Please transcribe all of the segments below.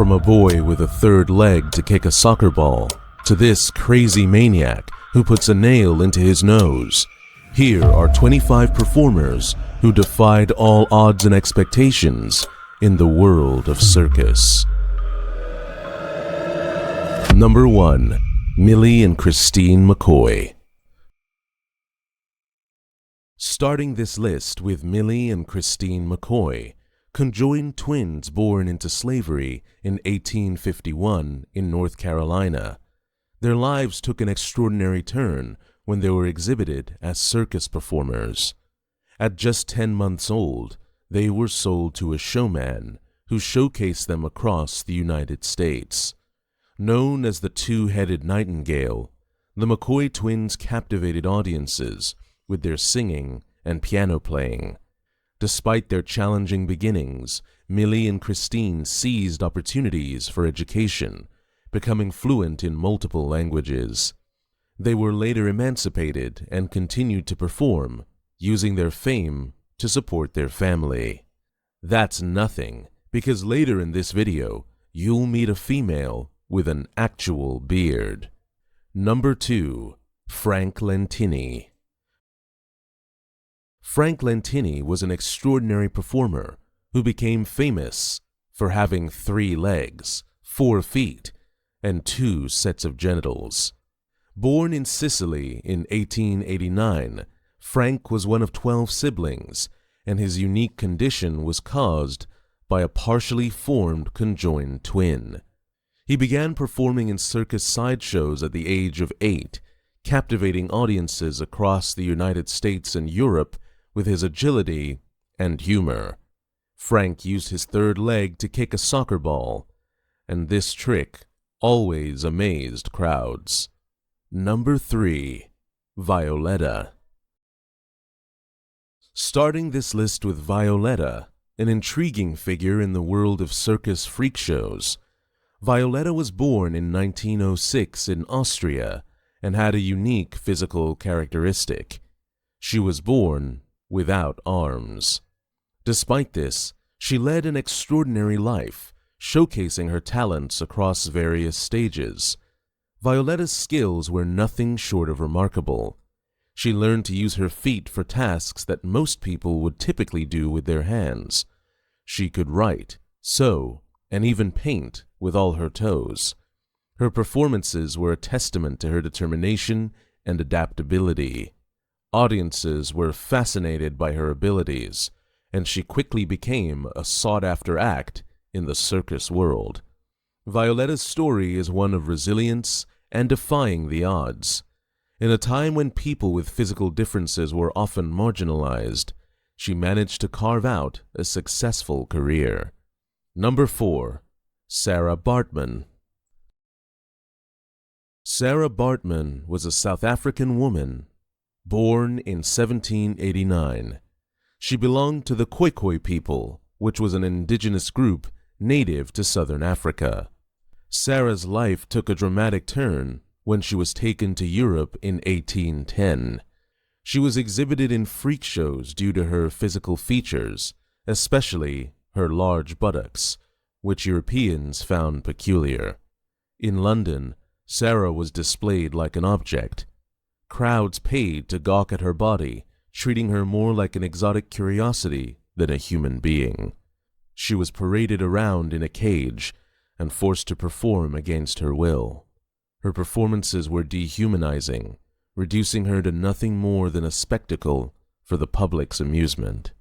From a boy with a third leg to kick a soccer ball, to this crazy maniac who puts a nail into his nose, here are 25 performers who defied all odds and expectations in the world of circus. Number 1. Millie and Christine McCoy. Starting this list with Millie and Christine McCoy, conjoined twins born into slavery in 1851 in North Carolina. Their lives took an extraordinary turn when they were exhibited as circus performers. At just 10 months old, they were sold to a showman who showcased them across the United States. Known as the Two-Headed Nightingale, the McCoy twins captivated audiences with their singing and piano playing. Despite their challenging beginnings, Millie and Christine seized opportunities for education, becoming fluent in multiple languages. They were later emancipated and continued to perform, using their fame to support their family. That's nothing, because later in this video, you'll meet a female with an actual beard. Number 2. Frank Lentini. Frank Lentini was an extraordinary performer who became famous for having 3 legs, 4 feet, and 2 sets of genitals. Born in Sicily in 1889, Frank was one of 12 siblings, and his unique condition was caused by a partially formed conjoined twin. He began performing in circus sideshows at the age of 8, captivating audiences across the United States and Europe with his agility and humor. Frank used his third leg to kick a soccer ball, and this trick always amazed crowds. Number 3. Violeta. Starting this list with Violeta, an intriguing figure in the world of circus freak shows. Violeta was born in 1906 in Austria and had a unique physical characteristic. She was born without arms. Despite this, she led an extraordinary life, showcasing her talents across various stages. Violeta's skills were nothing short of remarkable. She learned to use her feet for tasks that most people would typically do with their hands. She could write, sew, and even paint with all her toes. Her performances were a testament to her determination and adaptability. Audiences were fascinated by her abilities, and she quickly became a sought-after act in the circus world. Violeta's story is one of resilience and defying the odds. In a time when people with physical differences were often marginalized, she managed to carve out a successful career. Number 4. Sarah Baartman. Sarah Baartman was a South African woman born in 1789. She belonged to the Khoi people, which was an indigenous group native to southern Africa. Sarah's life took a dramatic turn when she was taken to Europe in 1810. She was exhibited in freak shows due to her physical features, especially her large buttocks, which Europeans found peculiar. In London, Sarah was displayed like an object. Crowds paid to gawk at her body, treating her more like an exotic curiosity than a human being. She was paraded around in a cage and forced to perform against her will. Her performances were dehumanizing, reducing her to nothing more than a spectacle for the public's amusement.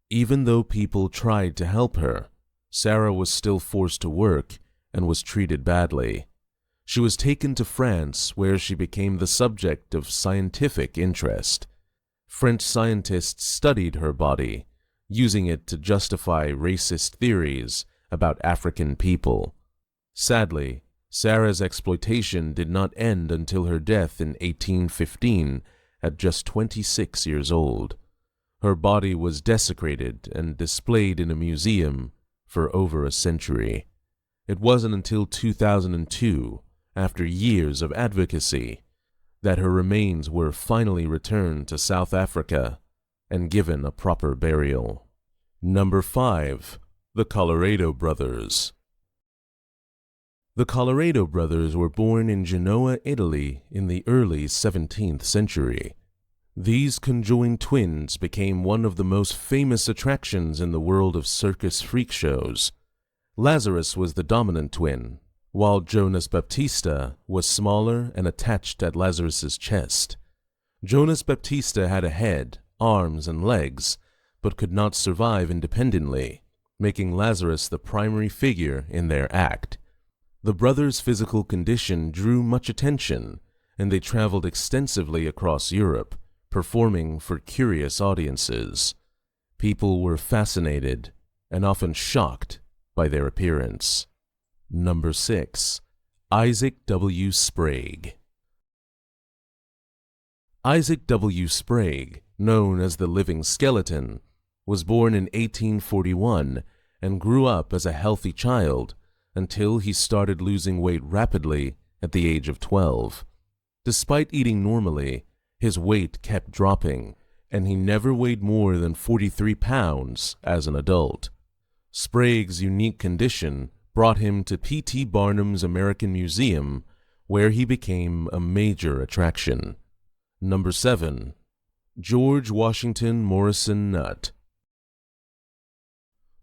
Even though people tried to help her, Sarah was still forced to work and was treated badly. She was taken to France, where she became the subject of scientific interest. French scientists studied her body, using it to justify racist theories about African people. Sadly, Sarah's exploitation did not end until her death in 1815 at just 26 years old. Her body was desecrated and displayed in a museum for over a century. It wasn't until 2002, after years of advocacy, that her remains were finally returned to South Africa and given a proper burial. Number 5. The Colloredo Brothers. The Colloredo brothers were born in Genoa, Italy in the early 17th century. These conjoined twins became one of the most famous attractions in the world of circus freak shows. Lazarus was the dominant twin, while Jonas Baptista was smaller and attached at Lazarus's chest. Jonas Baptista had a head, arms, and legs, but could not survive independently, making Lazarus the primary figure in their act. The brothers' physical condition drew much attention, and they traveled extensively across Europe, performing for curious audiences. People were fascinated and often shocked by their appearance. Number 6. Isaac W. Sprague. Isaac W. Sprague, known as the Living Skeleton, was born in 1841 and grew up as a healthy child until he started losing weight rapidly at the age of 12. Despite eating normally, his weight kept dropping, and he never weighed more than 43 pounds as an adult. Sprague's unique condition brought him to P.T. Barnum's American Museum, where he became a major attraction. Number 7. George Washington Morrison Nutt.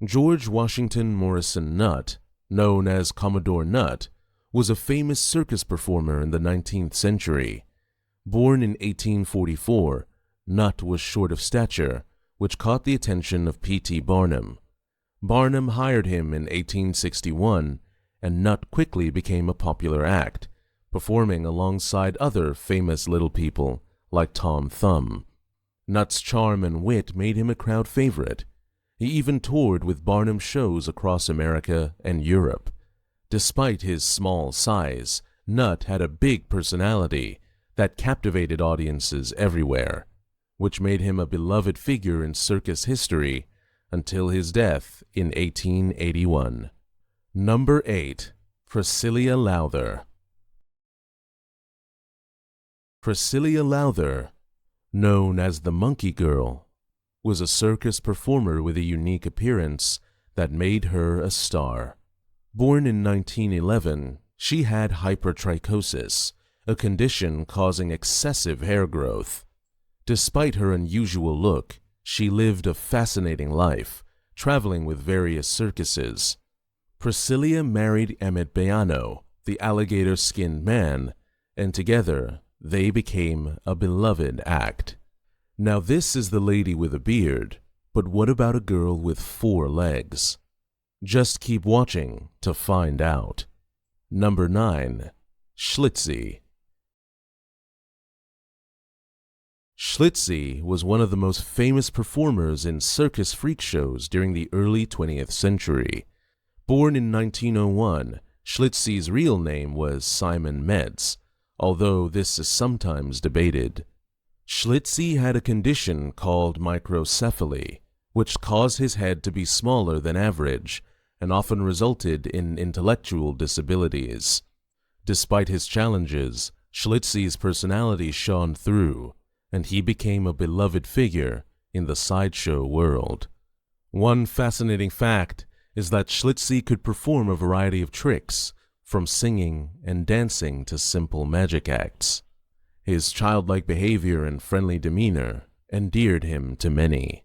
George Washington Morrison Nutt, known as Commodore Nutt, was a famous circus performer in the 19th century. Born in 1844, Nutt was short of stature, which caught the attention of P.T. Barnum. Barnum hired him in 1861, and Nutt quickly became a popular act, performing alongside other famous little people like Tom Thumb. Nutt's charm and wit made him a crowd favorite. He even toured with Barnum shows across America and Europe. Despite his small size, Nutt had a big personality that captivated audiences everywhere, which made him a beloved figure in circus history until his death in 1881. Number 8. Priscilla Lauther. Priscilla Lauther, known as the Monkey Girl, was a circus performer with a unique appearance that made her a star. Born in 1911, she had hypertrichosis, a condition causing excessive hair growth. Despite her unusual look, she lived a fascinating life, traveling with various circuses. Priscilla married Emmett Beano, the alligator-skinned man, and together they became a beloved act. Now this is the lady with a beard, but what about a girl with 4 legs? Just keep watching to find out. Number 9. Schlitzie. Schlitzie was one of the most famous performers in circus freak shows during the early 20th century. Born in 1901, Schlitzie's real name was Simon Metz, although this is sometimes debated. Schlitzie had a condition called microcephaly, which caused his head to be smaller than average and often resulted in intellectual disabilities. Despite his challenges, Schlitzie's personality shone through, and he became a beloved figure in the sideshow world. One fascinating fact is that Schlitzie could perform a variety of tricks, from singing and dancing to simple magic acts. His childlike behavior and friendly demeanor endeared him to many.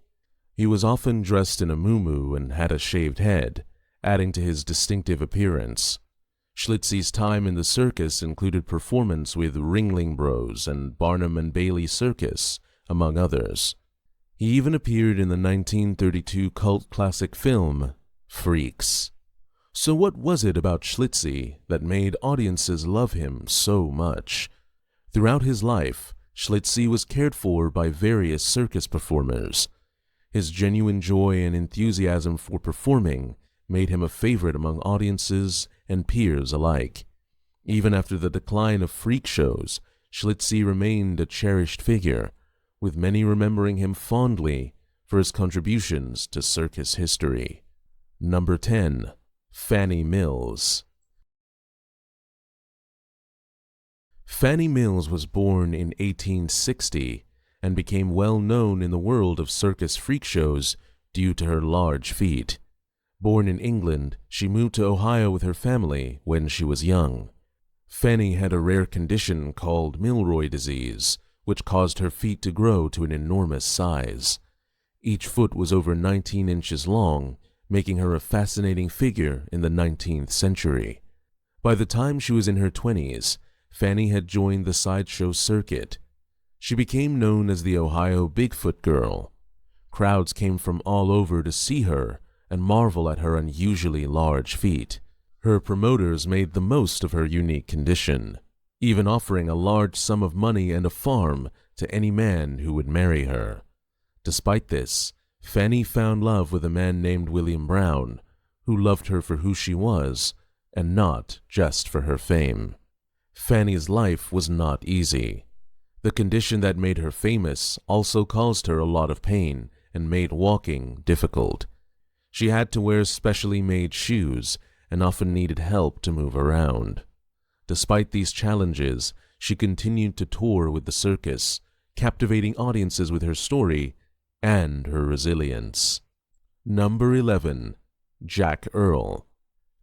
He was often dressed in a muumuu and had a shaved head, adding to his distinctive appearance. Schlitzie's time in the circus included performance with Ringling Bros and Barnum and Bailey Circus, among others. He even appeared in the 1932 cult classic film, Freaks. So what was it about Schlitzie that made audiences love him so much? Throughout his life, Schlitzie was cared for by various circus performers. His genuine joy and enthusiasm for performing made him a favorite among audiences and peers alike. Even after the decline of freak shows, Schlitzie remained a cherished figure, with many remembering him fondly for his contributions to circus history. Number 10. Fanny Mills. Fanny Mills was born in 1860 and became well known in the world of circus freak shows due to her large feet. Born in England, she moved to Ohio with her family when she was young. Fanny had a rare condition called Milroy disease, which caused her feet to grow to an enormous size. Each foot was over 19 inches long, making her a fascinating figure in the 19th century. By the time she was in her 20s, Fanny had joined the sideshow circuit. She became known as the Ohio Bigfoot Girl. Crowds came from all over to see her and marvel at her unusually large feet. Her promoters made the most of her unique condition, even offering a large sum of money and a farm to any man who would marry her. Despite this, Fanny found love with a man named William Brown, who loved her for who she was and not just for her fame. Fanny's life was not easy. The condition that made her famous also caused her a lot of pain and made walking difficult. She had to wear specially made shoes and often needed help to move around. Despite these challenges, she continued to tour with the circus, captivating audiences with her story and her resilience. Number 11. Jack Earle.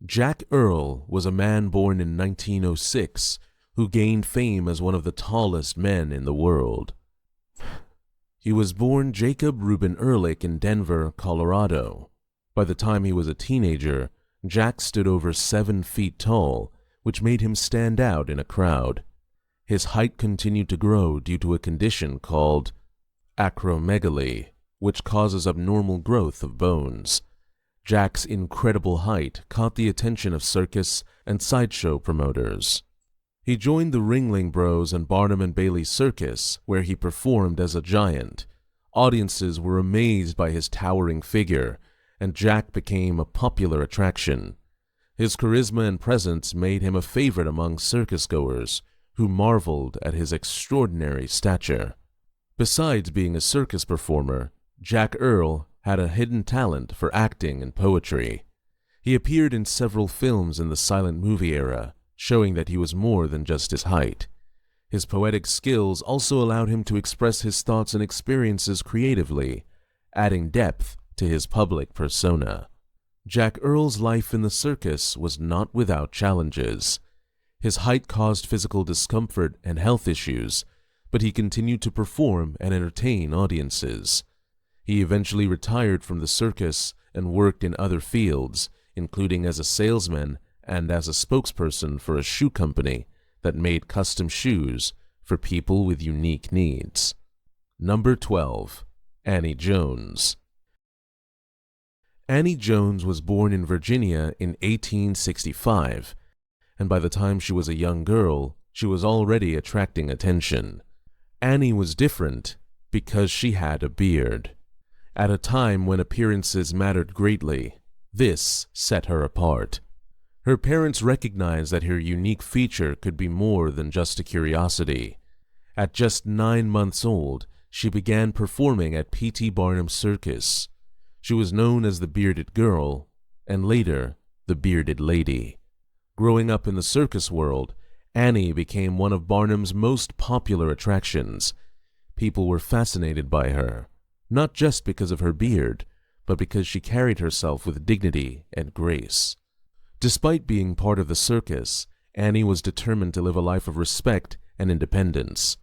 Jack Earle was a man born in 1906 who gained fame as one of the tallest men in the world. He was born Jacob Reuben Ehrlich in Denver, Colorado. By the time he was a teenager, Jack stood over 7 feet tall, which made him stand out in a crowd. His height continued to grow due to a condition called acromegaly, which causes abnormal growth of bones. Jack's incredible height caught the attention of circus and sideshow promoters. He joined the Ringling Bros and Barnum and Bailey Circus, where he performed as a giant. Audiences were amazed by his towering figure, and Jack became a popular attraction. His charisma and presence made him a favorite among circus-goers, who marveled at his extraordinary stature. Besides being a circus performer, Jack Earle had a hidden talent for acting and poetry. He appeared in several films in the silent movie era, showing that he was more than just his height. His poetic skills also allowed him to express his thoughts and experiences creatively, adding depth to his public persona. Jack Earle's life in the circus was not without challenges. His height caused physical discomfort and health issues, but he continued to perform and entertain audiences. He eventually retired from the circus and worked in other fields, including as a salesman and as a spokesperson for a shoe company that made custom shoes for people with unique needs. Number 12. Annie Jones. Annie Jones was born in Virginia in 1865, and by the time she was a young girl, she was already attracting attention. Annie was different because she had a beard. At a time when appearances mattered greatly, this set her apart. Her parents recognized that her unique feature could be more than just a curiosity. At just 9 months old, she began performing at P.T. Barnum's Circus. She was known as the Bearded Girl, and later, the Bearded Lady. Growing up in the circus world, Annie became one of Barnum's most popular attractions. People were fascinated by her, not just because of her beard, but because she carried herself with dignity and grace. Despite being part of the circus, Annie was determined to live a life of respect and independence.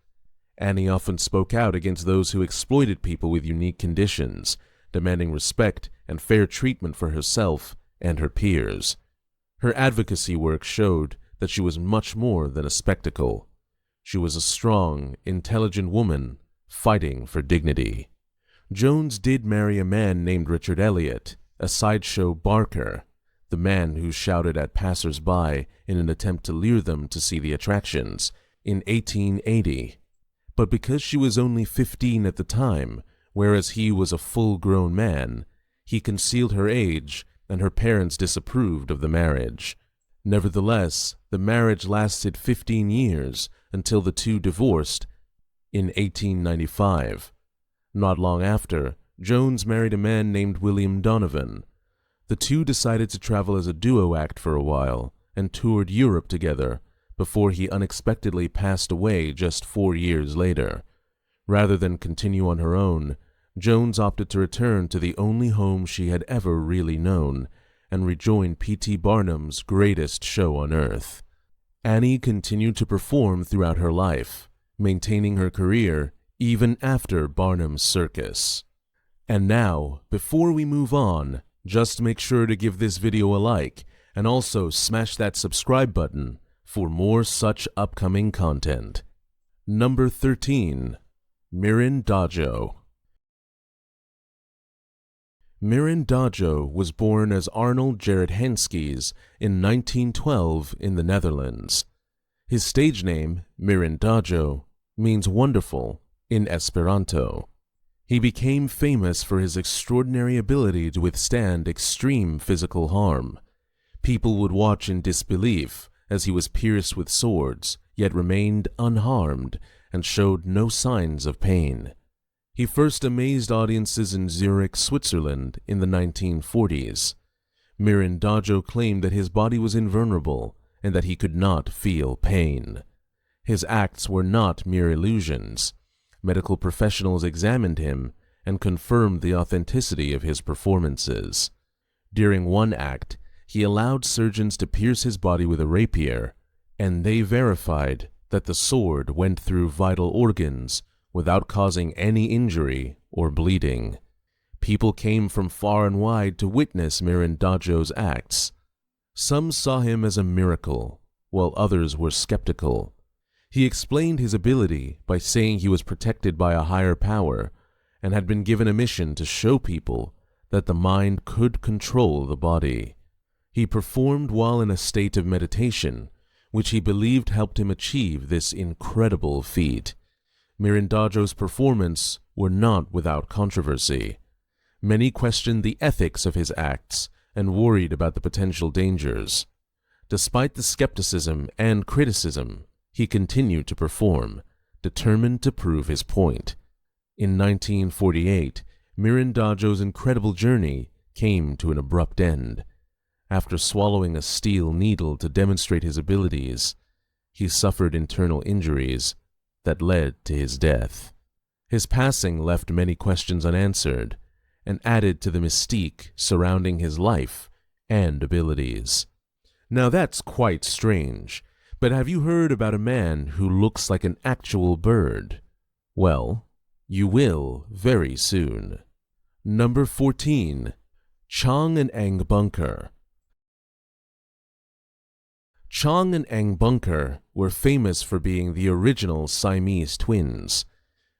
Annie often spoke out against those who exploited people with unique conditions, demanding respect and fair treatment for herself and her peers. Her advocacy work showed that she was much more than a spectacle. She was a strong, intelligent woman fighting for dignity. Jones did marry a man named Richard Elliott, a sideshow barker, the man who shouted at passers-by in an attempt to lure them to see the attractions, in 1880. But because she was only 15 at the time, whereas he was a full-grown man, he concealed her age, and her parents disapproved of the marriage. Nevertheless, the marriage lasted 15 years until the two divorced in 1895. Not long after, Jones married a man named William Donovan. The two decided to travel as a duo act for a while and toured Europe together before he unexpectedly passed away just 4 years later. Rather than continue on her own, Jones opted to return to the only home she had ever really known and rejoined P.T. Barnum's greatest show on earth. Annie continued to perform throughout her life, maintaining her career even after Barnum's Circus. And now, before we move on, just make sure to give this video a like and also smash that subscribe button for more such upcoming content. Number 13. Mirin Dajo. Mirin Dajo was born as Arnold Gerrit Henskes in 1912 in the Netherlands. His stage name, Mirin Dajo, means wonderful in Esperanto. He became famous for his extraordinary ability to withstand extreme physical harm. People would watch in disbelief as he was pierced with swords, yet remained unharmed and showed no signs of pain. He first amazed audiences in Zurich, Switzerland in the 1940s. Mirin Dajo claimed that his body was invulnerable and that he could not feel pain. His acts were not mere illusions. Medical professionals examined him and confirmed the authenticity of his performances. During one act, he allowed surgeons to pierce his body with a rapier, and they verified that the sword went through vital organs without causing any injury or bleeding. People came from far and wide to witness Mirin Dajo's acts. Some saw him as a miracle, while others were skeptical. He explained his ability by saying he was protected by a higher power and had been given a mission to show people that the mind could control the body. He performed while in a state of meditation, which he believed helped him achieve this incredible feat. Mirin Dajo's performance were not without controversy. Many questioned the ethics of his acts and worried about the potential dangers. Despite the skepticism and criticism, he continued to perform, determined to prove his point. In 1948, Mirin Dajo's incredible journey came to an abrupt end. After swallowing a steel needle to demonstrate his abilities, he suffered internal injuries that led to his death. His passing left many questions unanswered and added to the mystique surrounding his life and abilities. Now that's quite strange, but have you heard about a man who looks like an actual bird? Well, you will very soon. Number 14. Chang and Eng Bunker. Chang and Eng Bunker were famous for being the original Siamese twins.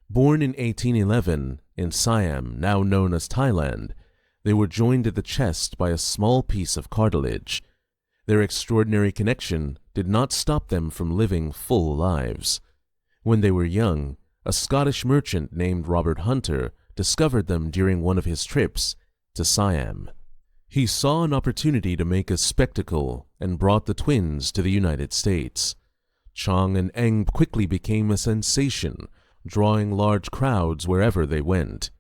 Born in 1811 in Siam, now known as Thailand, they were joined at the chest by a small piece of cartilage. Their extraordinary connection did not stop them from living full lives. When they were young, a Scottish merchant named Robert Hunter discovered them during one of his trips to Siam. He saw an opportunity to make a spectacle and brought the twins to the United States. Chang and Eng quickly became a sensation, drawing large crowds wherever they went.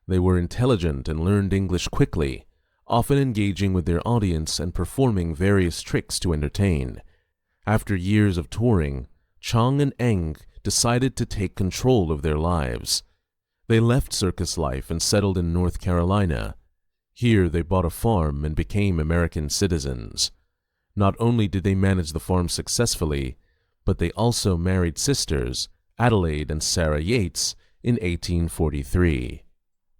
They were intelligent and learned English quickly, often engaging with their audience and performing various tricks to entertain. After years of touring, Chang and Eng decided to take control of their lives. They left circus life and settled in North Carolina. Here they bought a farm and became American citizens. Not only did they manage the farm successfully, but they also married sisters, Adelaide and Sarah Yates, in 1843.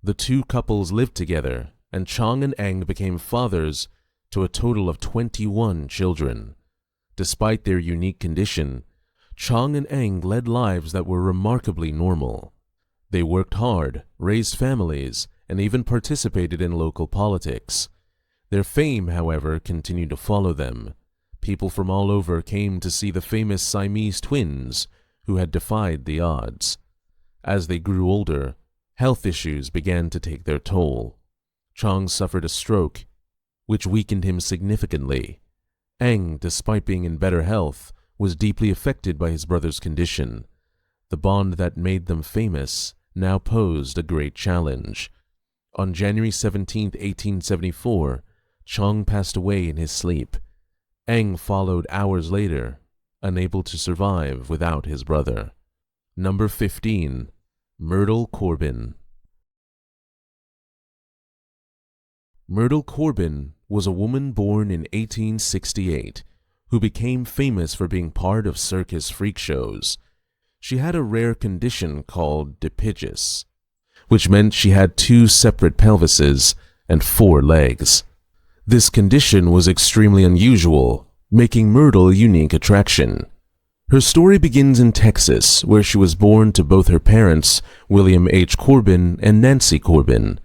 The two couples lived together, and Chang and Eng became fathers to a total of 21 children. Despite their unique condition, Chang and Eng led lives that were remarkably normal. They worked hard, raised families, and even participated in local politics. Their fame, however, continued to follow them. People from all over came to see the famous Siamese twins who had defied the odds. As they grew older, health issues began to take their toll. Chang suffered a stroke, which weakened him significantly. Eng, despite being in better health, was deeply affected by his brother's condition. The bond that made them famous now posed a great challenge. On January 17, 1874, Chang passed away in his sleep. Eng followed hours later, unable to survive without his brother. Number 15. Myrtle Corbin. Myrtle Corbin was a woman born in 1868 who became famous for being part of circus freak shows. She had a rare condition called dipygus, which meant she had 2 separate pelvises and 4 legs. This condition was extremely unusual, making Myrtle a unique attraction. Her story begins in Texas, where she was born to both her parents, William H. Corbin and Nancy Corbin.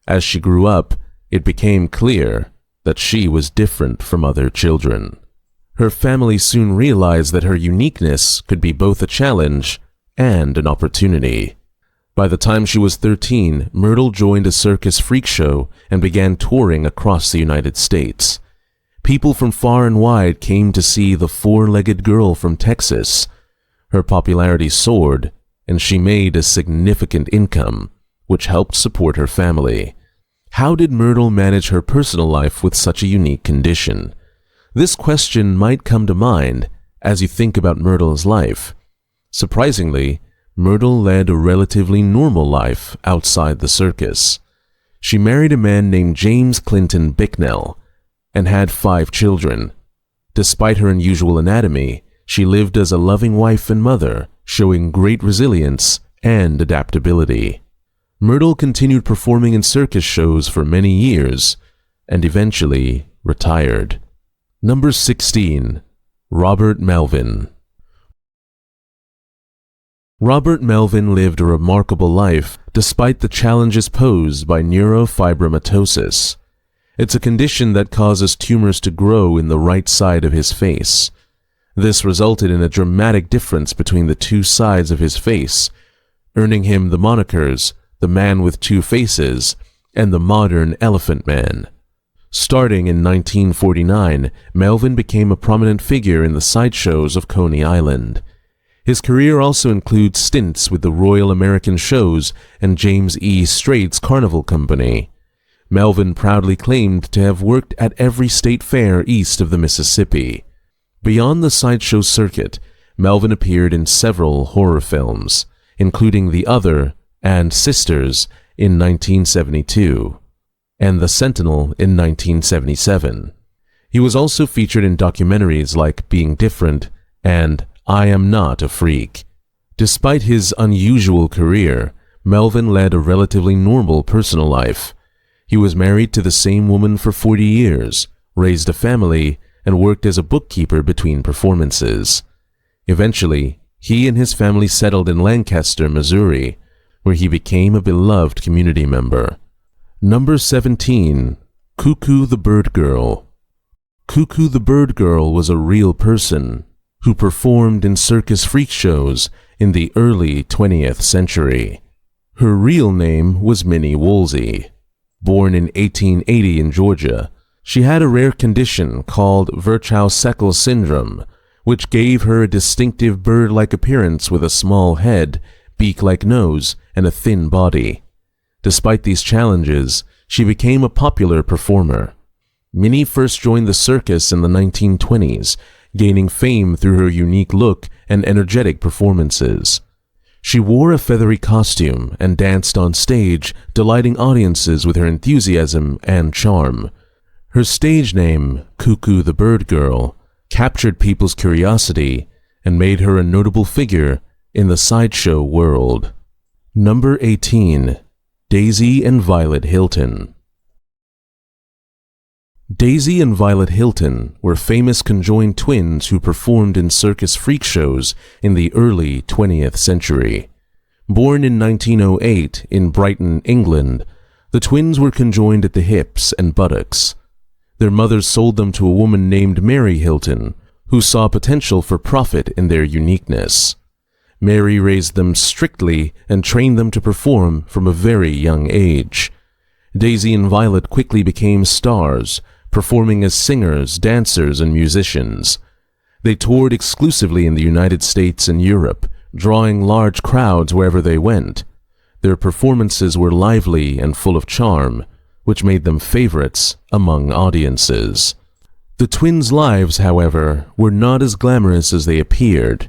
As she grew up, it became clear that she was different from other children. Her family soon realized that her uniqueness could be both a challenge and an opportunity. By the time she was 13, Myrtle joined a circus freak show and began touring across the United States. People from far and wide came to see the 4-legged girl from Texas. Her popularity soared, and she made a significant income, which helped support her family. How did Myrtle manage her personal life with such a unique condition? This question might come to mind as you think about Myrtle's life. Surprisingly, Myrtle led a relatively normal life outside the circus. She married a man named James Clinton Bicknell and had 5 children. Despite her unusual anatomy, she lived as a loving wife and mother, showing great resilience and adaptability. Myrtle continued performing in circus shows for many years and eventually retired. Number 16. Robert Melvin. Robert Melvin lived a remarkable life despite the challenges posed by neurofibromatosis. It's a condition that causes tumors to grow in the right side of his face. This resulted in a dramatic difference between the 2 sides of his face, earning him the monikers the Man with 2 Faces and the Modern Elephant Man. Starting in 1949, Melvin became a prominent figure in the sideshows of Coney Island. His career also includes stints with the Royal American Shows and James E. Straight's Carnival Company. Melvin proudly claimed to have worked at every state fair east of the Mississippi. Beyond the sideshow circuit, Melvin appeared in several horror films, including The Other and Sisters in 1972, and The Sentinel in 1977. He was also featured in documentaries like Being Different and I Am Not a Freak. Despite his unusual career, Melvin led a relatively normal personal life. He was married to the same woman for 40 years, raised a family, and worked as a bookkeeper between performances. Eventually, he and his family settled in Lancaster, Missouri, where he became a beloved community member. Number 17. Coo-Coo the Bird Girl. Coo-Coo the Bird Girl was a real person who performed in circus freak shows in the early 20th century. Her real name was Minnie Woolsey. Born in 1880 in Georgia, she had a rare condition called Virchow-Seckel syndrome, which gave her a distinctive bird-like appearance with a small head, beak-like nose, and a thin body. Despite these challenges, she became a popular performer. Minnie first joined the circus in the 1920s, gaining fame through her unique look and energetic performances. She wore a feathery costume and danced on stage, delighting audiences with her enthusiasm and charm. Her stage name, Coo-Coo the Bird Girl, captured people's curiosity and made her a notable figure in the sideshow world. Number 18. Daisy and Violet Hilton. Daisy and Violet Hilton were famous conjoined twins who performed in circus freak shows in the early 20th century. Born in 1908 in Brighton, England, the twins were conjoined at the hips and buttocks. Their mothers sold them to a woman named Mary Hilton, who saw potential for profit in their uniqueness. Mary raised them strictly and trained them to perform from a very young age. Daisy and Violet quickly became stars, performing as singers, dancers, and musicians. They toured exclusively in the United States and Europe, drawing large crowds wherever they went. Their performances were lively and full of charm, which made them favorites among audiences. The twins' lives, however, were not as glamorous as they appeared.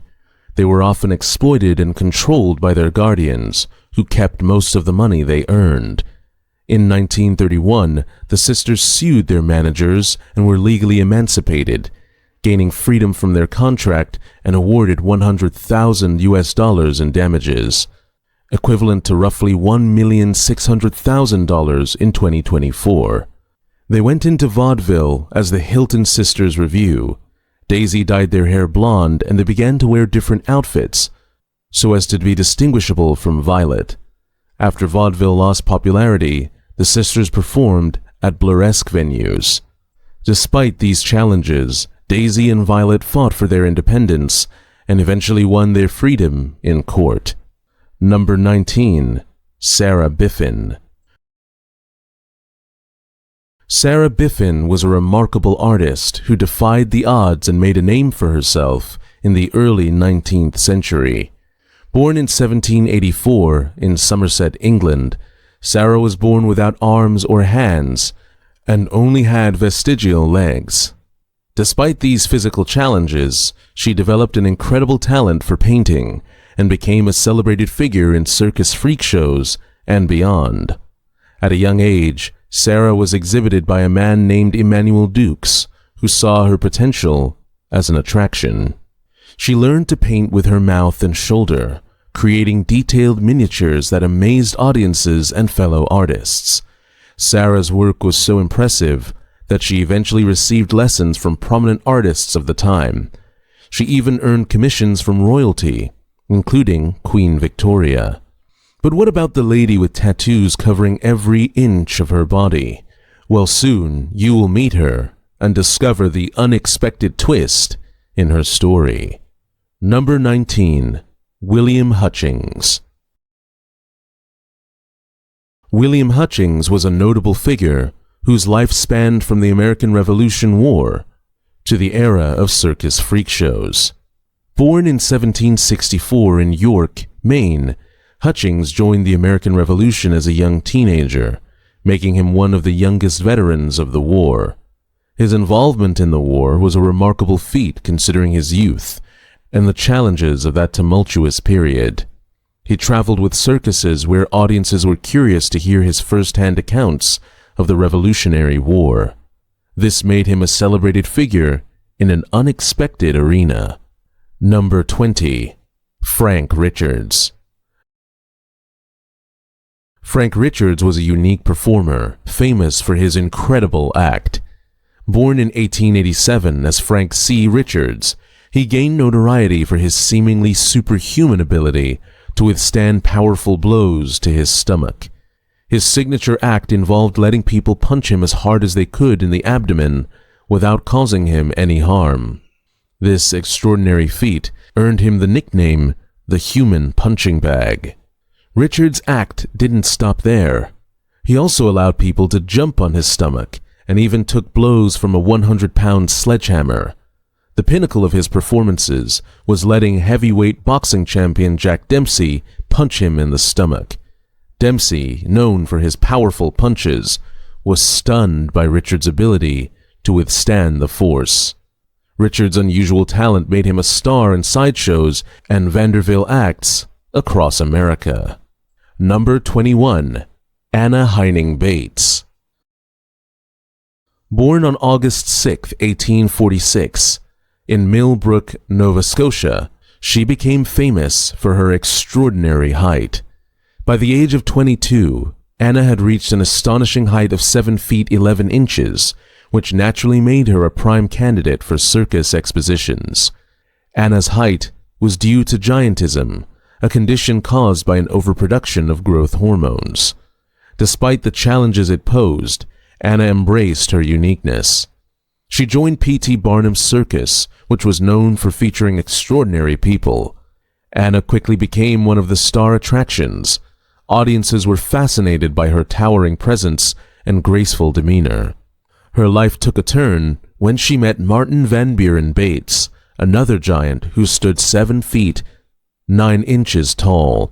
They were often exploited and controlled by their guardians, who kept most of the money they earned. In 1931, the sisters sued their managers and were legally emancipated, gaining freedom from their contract and awarded $100,000 in damages, equivalent to roughly $1,600,000 in 2024. They went into vaudeville as the Hilton Sisters Review. Daisy dyed their hair blonde and they began to wear different outfits so as to be distinguishable from Violet. After vaudeville lost popularity, the sisters performed at burlesque venues. Despite these challenges, Daisy and Violet fought for their independence and eventually won their freedom in court. Number 19. Sarah Biffin. Sarah Biffin was a remarkable artist who defied the odds and made a name for herself in the early 19th century. Born in 1784 in Somerset, England, Sarah was born without arms or hands and only had vestigial legs. Despite these physical challenges, she developed an incredible talent for painting and became a celebrated figure in circus freak shows and beyond. At a young age, Sarah was exhibited by a man named Emmanuel Dukes, who saw her potential as an attraction. She learned to paint with her mouth and shoulder, creating detailed miniatures that amazed audiences and fellow artists. Sarah's work was so impressive that she eventually received lessons from prominent artists of the time. She even earned commissions from royalty, including Queen Victoria. But what about the lady with tattoos covering every inch of her body? Well, soon you will meet her and discover the unexpected twist in her story. Number 19. William Hutchings. William Hutchings was a notable figure whose life spanned from the American Revolution War to the era of circus freak shows. Born in 1764 in York, Maine, Hutchings joined the American Revolution as a young teenager, making him one of the youngest veterans of the war. His involvement in the war was a remarkable feat considering his youth and the challenges of that tumultuous period. He traveled with circuses where audiences were curious to hear his first-hand accounts of the Revolutionary War. This made him a celebrated figure in an unexpected arena. Number 20. Frank Richards. Frank Richards was a unique performer, famous for his incredible act. Born in 1887 as Frank C. Richards, he gained notoriety for his seemingly superhuman ability to withstand powerful blows to his stomach. His signature act involved letting people punch him as hard as they could in the abdomen without causing him any harm. This extraordinary feat earned him the nickname the Human Punching Bag. Richards' act didn't stop there. He also allowed people to jump on his stomach and even took blows from a 100-pound sledgehammer. The pinnacle of his performances was letting heavyweight boxing champion Jack Dempsey punch him in the stomach. Dempsey, known for his powerful punches, was stunned by Richards' ability to withstand the force. Richards' unusual talent made him a star in sideshows and vaudeville acts across America. Number 21. Anna Haining Bates. Born on August 6, 1846, in Millbrook, Nova Scotia, she became famous for her extraordinary height. By the age of 22, Anna had reached an astonishing height of 7 feet 11 inches, which naturally made her a prime candidate for circus expositions. Anna's height was due to giantism, a condition caused by an overproduction of growth hormones. Despite the challenges it posed, Anna embraced her uniqueness. She joined P.T. Barnum's circus, which was known for featuring extraordinary people. Anna quickly became one of the star attractions. Audiences were fascinated by her towering presence and graceful demeanor. Her life took a turn when she met Martin Van Buren Bates, another giant who stood 7 feet 9 inches tall.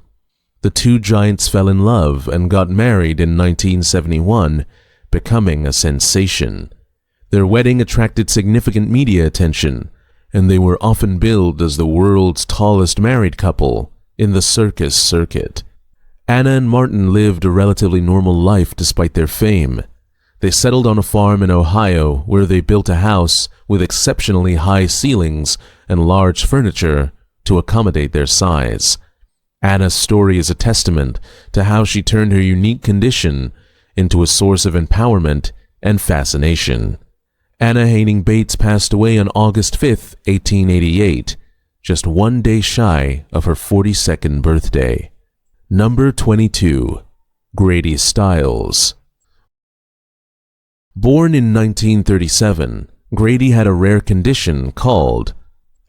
The two giants fell in love and got married in 1971, becoming a sensation. Their wedding attracted significant media attention, and they were often billed as the world's tallest married couple in the circus circuit. Anna and Martin lived a relatively normal life despite their fame. They settled on a farm in Ohio where they built a house with exceptionally high ceilings and large furniture to accommodate their size. Anna's story is a testament to how she turned her unique condition into a source of empowerment and fascination. Anna Haining Bates passed away on August 5, 1888, just 1 day shy of her 42nd birthday. Number 22. Grady Stiles. Born in 1937, Grady had a rare condition called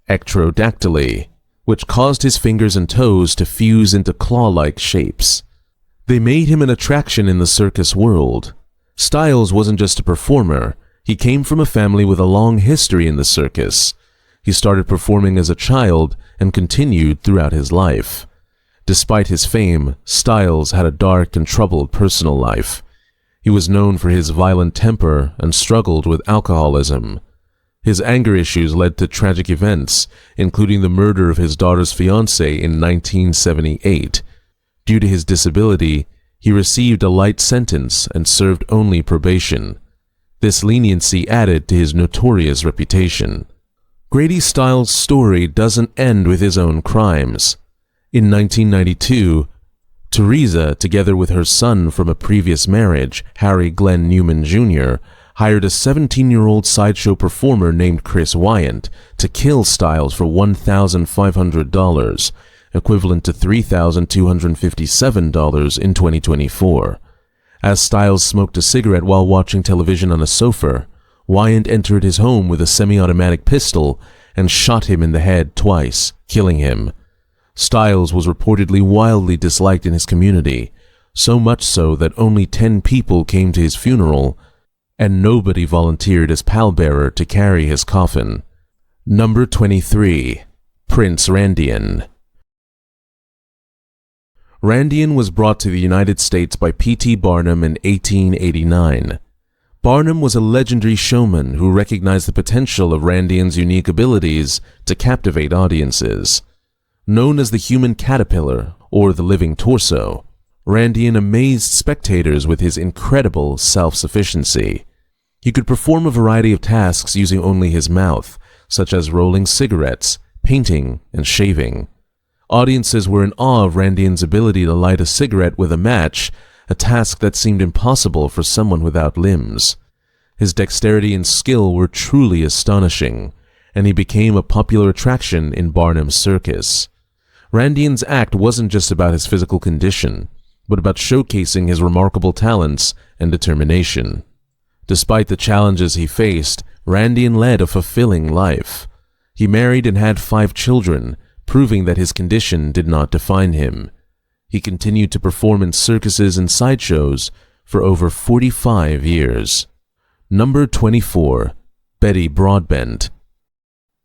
ectrodactyly, which caused his fingers and toes to fuse into claw-like shapes. They made him an attraction in the circus world. Stiles wasn't just a performer, he came from a family with a long history in the circus. He started performing as a child and continued throughout his life. Despite his fame, Stiles had a dark and troubled personal life. He was known for his violent temper and struggled with alcoholism. His anger issues led to tragic events, including the murder of his daughter's fiancé in 1978. Due to his disability, he received a light sentence and served only probation. This leniency added to his notorious reputation. Grady Stiles' story doesn't end with his own crimes. In 1992, Teresa, together with her son from a previous marriage, Harry Glenn Newman Jr., hired a 17-year-old sideshow performer named Chris Wyant to kill Stiles for $1,500, equivalent to $3,257 in 2024. As Stiles smoked a cigarette while watching television on a sofa, Wyant entered his home with a semi-automatic pistol and shot him in the head twice, killing him. Stiles was reportedly wildly disliked in his community, so much so that only 10 people came to his funeral, and nobody volunteered as pallbearer to carry his coffin. Number 23. Prince Randian. Randian was brought to the United States by P.T. Baartman in 1889. Baartman was a legendary showman who recognized the potential of Randian's unique abilities to captivate audiences. Known as the human caterpillar, or the living torso, Randian amazed spectators with his incredible self-sufficiency. He could perform a variety of tasks using only his mouth, such as rolling cigarettes, painting, and shaving. Audiences were in awe of Randian's ability to light a cigarette with a match, a task that seemed impossible for someone without limbs. His dexterity and skill were truly astonishing, and he became a popular attraction in Barnum's circus. Randian's act wasn't just about his physical condition, but about showcasing his remarkable talents and determination. Despite the challenges he faced, Randian led a fulfilling life. He married and had 5 children, proving that his condition did not define him. He continued to perform in circuses and sideshows for over 45 years. Number 24. Betty Broadbent.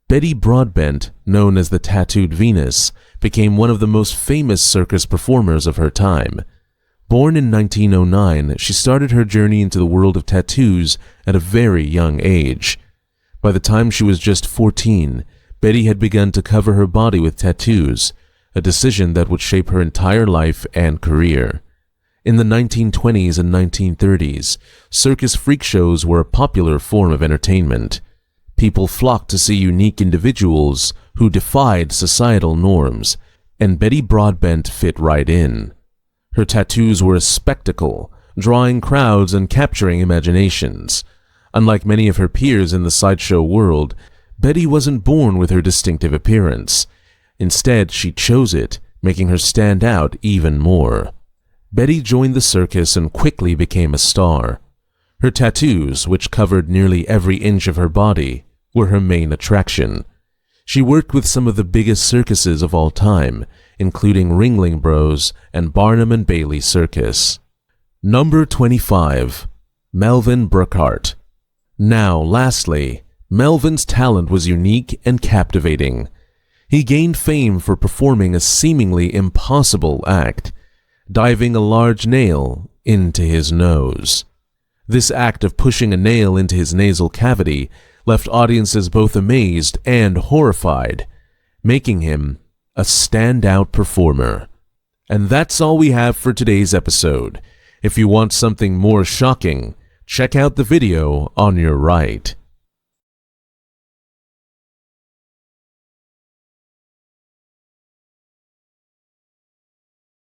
Betty Broadbent, known as the Tattooed Venus, became one of the most famous circus performers of her time. Born in 1909, she started her journey into the world of tattoos at a very young age. By the time she was just 14, Betty had begun to cover her body with tattoos, a decision that would shape her entire life and career. In the 1920s and 1930s, circus freak shows were a popular form of entertainment. People flocked to see unique individuals who defied societal norms, and Betty Broadbent fit right in. Her tattoos were a spectacle, drawing crowds and capturing imaginations. Unlike many of her peers in the sideshow world, Betty wasn't born with her distinctive appearance. Instead, she chose it, making her stand out even more. Betty joined the circus and quickly became a star. Her tattoos, which covered nearly every inch of her body, were her main attraction. She worked with some of the biggest circuses of all time, including Ringling Bros and Barnum and Bailey Circus. Number 25. Melvin Burkhart. Now, lastly, Melvin's talent was unique and captivating. He gained fame for performing a seemingly impossible act, diving a large nail into his nose. This act of pushing a nail into his nasal cavity left audiences both amazed and horrified, making him a standout performer. And that's all we have for today's episode. If you want something more shocking, check out the video on your right.